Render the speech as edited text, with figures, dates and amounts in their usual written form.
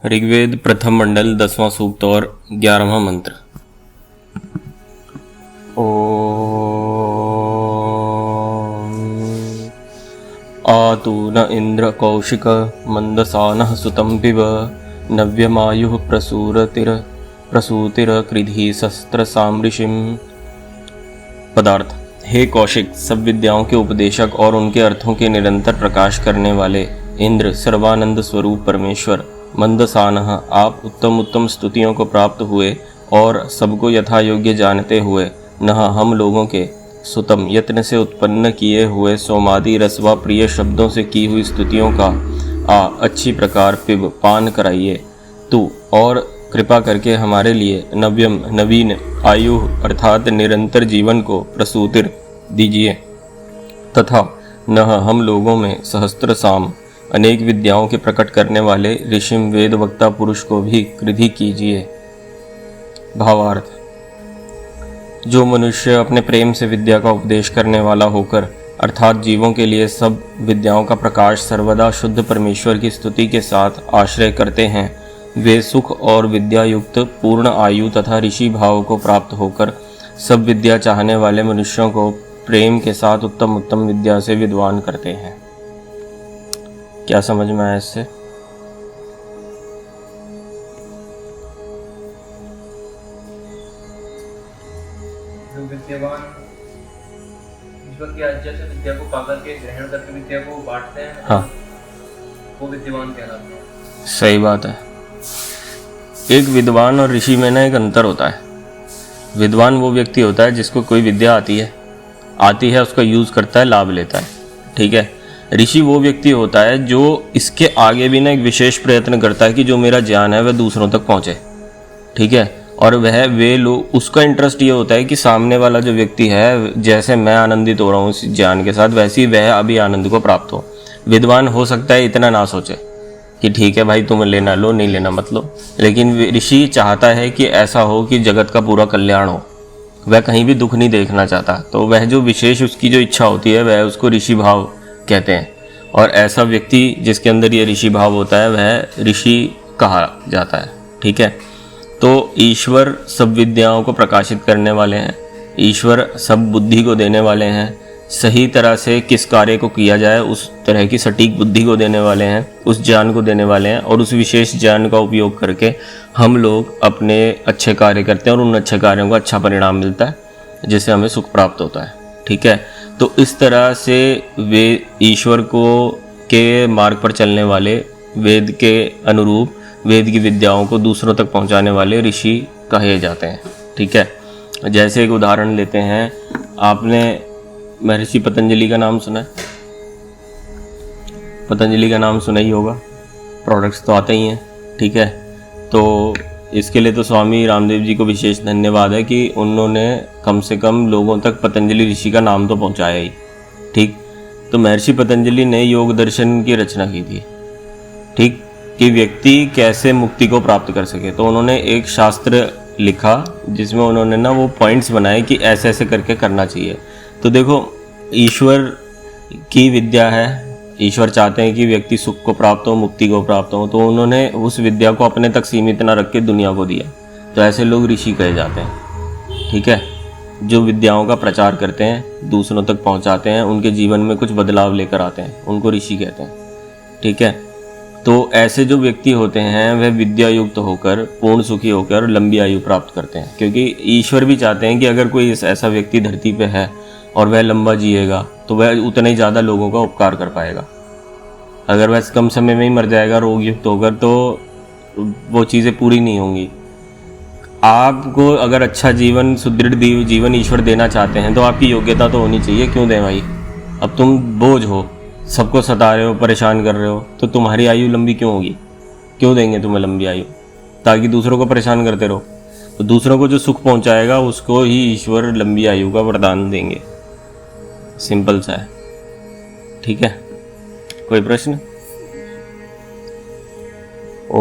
ऋग्वेद प्रथम मंडल 10वां सूक्त और 11वां मंत्र। ओम आतु न इंद्र कौशिक मंदसानः सुतं पिब नव्यमायुः प्रसूतिर कृधि शस्त्र सामृषिम। पदार्थ। हे कौशिक, सब विद्याओं के उपदेशक और उनके अर्थों के निरंतर प्रकाश करने वाले इंद्र, सर्वानंद स्वरूप परमेश्वर, मंदसानः, आप उत्तम उत्तम स्तुतियों को प्राप्त हुए और सबको यथा योग्य जानते हुए नह, हम लोगों के सुतम, यत्न से उत्पन्न किए हुए सोमादि रसवा प्रिय शब्दों से की हुई स्तुतियों का अच्छी प्रकार पिब, पान कराइए। तू, और कृपा करके हमारे लिए नव्यम, नवीन, आयु अर्थात निरंतर जीवन को प्रसूतिर दीजिए तथा नह, हम लोगों में सहस्त्र साम, अनेक विद्याओं के प्रकट करने वाले ऋषिम वेद वक्ता पुरुष को भी कृधि कीजिए। भावार्थ। जो मनुष्य अपने प्रेम से विद्या का उपदेश करने वाला होकर अर्थात जीवों के लिए सब विद्याओं का प्रकाश सर्वदा शुद्ध परमेश्वर की स्तुति के साथ आश्रय करते हैं, वे सुख और विद्या युक्त पूर्ण आयु तथा ऋषि भाव को प्राप्त होकर सब विद्या चाहने वाले मनुष्यों को प्रेम के साथ उत्तम उत्तम विद्या से विद्वान करते हैं। क्या समझ में आया इससे? जो विद्यावान ईश्वर की आज्ञा से विद्या को पाकर के ग्रहण करके विद्या को बांटते हैं, हाँ, वो विद्वान कहलाते हैं। सही बात है। एक विद्वान और ऋषि में ना एक अंतर होता है। विद्वान वो व्यक्ति होता है जिसको कोई विद्या आती है उसका यूज करता है, लाभ लेता है, ठीक है। ऋषि वो व्यक्ति होता है जो इसके आगे भी ना एक विशेष प्रयत्न करता है कि जो मेरा ज्ञान है वह दूसरों तक पहुंचे, ठीक है। और वे लोग, उसका इंटरेस्ट ये होता है कि सामने वाला जो व्यक्ति है, जैसे मैं आनंदित हो रहा हूँ इस ज्ञान के साथ, वैसे ही वह अभी आनंद को प्राप्त हो। विद्वान हो सकता है इतना ना सोचे कि ठीक है भाई, तुम लेना लो, नहीं लेना मत लो, लेकिन ऋषि चाहता है कि ऐसा हो कि जगत का पूरा कल्याण हो। वह कहीं भी दुख नहीं देखना चाहता, तो वह जो विशेष उसकी जो इच्छा होती है वह उसको ऋषि भाव कहते हैं। और ऐसा व्यक्ति जिसके अंदर ये ऋषि भाव होता है वह ऋषि कहा जाता है, ठीक है। तो ईश्वर सब विद्याओं को प्रकाशित करने वाले हैं, ईश्वर सब बुद्धि को देने वाले हैं, सही तरह से किस कार्य को किया जाए उस तरह की सटीक बुद्धि को देने वाले हैं, उस ज्ञान को देने वाले हैं, और उस विशेष ज्ञान का उपयोग करके हम लोग अपने अच्छे कार्य करते हैं और उन अच्छे कार्यों का अच्छा परिणाम मिलता है जिससे हमें सुख प्राप्त होता है, ठीक है। तो इस तरह से वे ईश्वर को के मार्ग पर चलने वाले, वेद के अनुरूप वेद की विद्याओं को दूसरों तक पहुंचाने वाले ऋषि कहे जाते हैं, ठीक है। जैसे एक उदाहरण लेते हैं, आपने महर्षि पतंजलि का नाम सुना है? पतंजलि का नाम सुना ही होगा, प्रोडक्ट्स तो आते ही हैं, ठीक है। तो इसके लिए तो स्वामी रामदेव जी को विशेष धन्यवाद है कि उन्होंने कम से कम लोगों तक पतंजलि ऋषि का नाम तो पहुंचाया ही, ठीक। तो महर्षि पतंजलि ने योग दर्शन की रचना की थी, ठीक, कि व्यक्ति कैसे मुक्ति को प्राप्त कर सके। तो उन्होंने एक शास्त्र लिखा जिसमें उन्होंने ना वो पॉइंट्स बनाए कि ऐसे ऐसे करके करना चाहिए। तो देखो, ईश्वर की विद्या है, ईश्वर चाहते हैं कि व्यक्ति सुख को प्राप्त हो, मुक्ति को प्राप्त हो, तो उन्होंने उस विद्या को अपने तक सीमित न रख के दुनिया को दिया। तो ऐसे लोग ऋषि कहे जाते हैं, ठीक है। जो विद्याओं का प्रचार करते हैं, दूसरों तक पहुंचाते हैं, उनके जीवन में कुछ बदलाव लेकर आते हैं, उनको ऋषि कहते हैं, ठीक है। तो ऐसे जो व्यक्ति होते हैं वह विद्या युक्त होकर पूर्ण सुखी होकर लंबी आयु प्राप्त करते हैं, क्योंकि ईश्वर भी चाहते हैं कि अगर कोई ऐसा व्यक्ति धरती पे है और वह लंबा जिएगा तो वह उतना ही ज़्यादा लोगों का उपकार कर पाएगा। अगर वह कम समय में ही मर जाएगा रोग युक्त होकर तो वो चीज़ें पूरी नहीं होंगी। आपको अगर अच्छा जीवन, सुदृढ़ जीवन ईश्वर देना चाहते हैं तो आपकी योग्यता तो होनी चाहिए, क्यों दें भाई? अब तुम बोझ हो, सबको सता रहे हो, परेशान कर रहे हो, तो तुम्हारी आयु लंबी क्यों होगी? क्यों देंगे तुम्हें लंबी आयु? ताकि दूसरों को परेशान करते रहो। तो दूसरों को जो सुख पहुंचाएगा उसको ही ईश्वर लंबी आयु का वरदान देंगे, सिंपल सा है, ठीक है। कोई प्रश्न? ओ